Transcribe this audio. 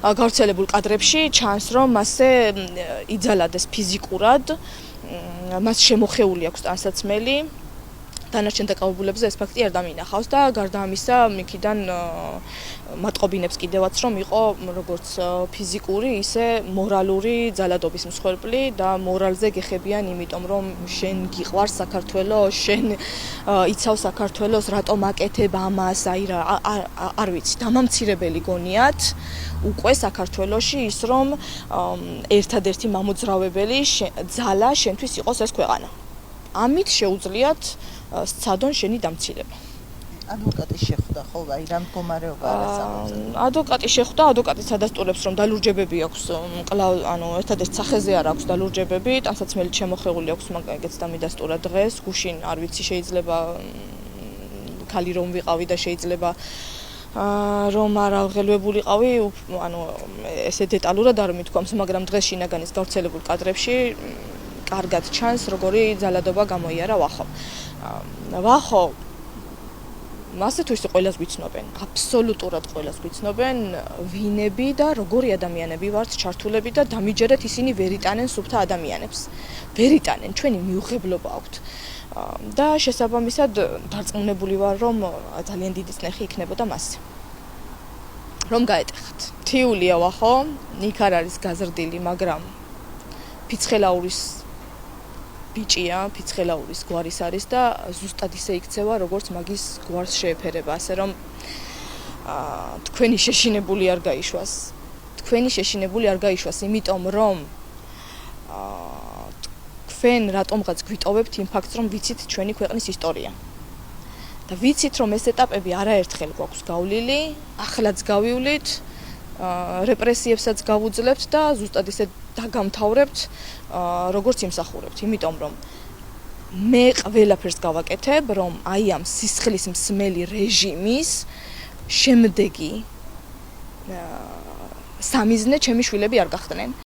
გავრცელებულ კადრებში ჩანს, რომ მასზე იძალადეს ფიზიკურად, მას შემოხეული აქვს ტანსაცმელი. დანარჩენ დაკავებულებზე ეს ფაქტი არ დამინახავს და გარდა ამისა იქიდან მატყობინებს კიდევაც რომ იყო როგორც ფიზიკური, ისე მორალური ძალადობის მსხვერპლი და მორალზე გეხებიან, იმიტომ რომ შენ გიყვარს საქართველო, შენ იცავ საქართველოს, რატომ აკეთებ ამას, აი რა არ ვიცი, დამამცირებელი გონიათ უკვე საქართველოში ის რომ ერთადერთი მამოძრავებელი ძალა შენთვის იყოს ეს ქვეყანა. ამით შეუძლიათ სცადონ შენი დამცირება. ადვოკატი შეხვდა ხო, აი რა მდგომარეობა არასამართლ. ადვოკატი შეხვდა, ადვოკატიც ადასტურებს, რომ დალურჯებები აქვს, ერთადერთ სახეზე არ აქვს დალურჯებები, ტანსაცმელით შემოხეული აქვს, მაგაც დამიდასტურა დღეს, გუშინ არ ვიცი, შეიძლება ქალი რომ ვიყავი და შეიძლება რომ არ აღელვებულიყავი, ესე დეტალურად არ მithქვამს, მაგრამ დღეს შინაგანის გავრცელებულ კადრებში კარგად ჩანს, როგორი ძალადობა გამოიარა ვახო. ვახო მასე თუ ისე ყველას გვიცნობენ, აბსოლუტურად ყველას გვიცნობენ, ვინები და როგორი ადამიანები ვართ ჩართულები და დამიჯერეთ ისინი ვერ იტანენ სუფთა ადამიანებს. ვერ იტანენ, ჩვენი მიუღებლობა აქვთ. და შესაბამისად დარწმუნებული ვარ, რომ ძალიან დიდი წნეხი იქნებოდა მასზე. რომ გაეტეხათ. თიულია ვახო, იქ არ არის გაზრდილი, მაგრამ ფიცხელაურის ბიჭია, ფიცხელაურის გვარის არის და ზუსტად ისე იქცევა, როგორც მაგის გვარს შეეფერება, ასე რომ თქვენი შეშინებული არ გაიშვას. თქვენი შეშინებული არ გაიშვას, იმიტომ რომ თქვენ რატომღაც გვიტოვებთ იმ ფაქტს, რომ ვიცით ჩვენი ქვეყნის ისტორია. და ვიცით, რომ ეს ეტაპები არაერთხელ გვაქვს გავლილი, ახლაც გავივლით, რეპრესიებსაც გავუძლებთ და ზუსტად ისე დაგამთავრებთ, როგორც იმსახურებთ, იმიტომ რომ მე ყველაფერს გავაკეთებ, რომ აი ამ სისხლის მსმელი რეჟიმის შემდეგი სამიზნე ჩემი შვილები არ გახდნენ.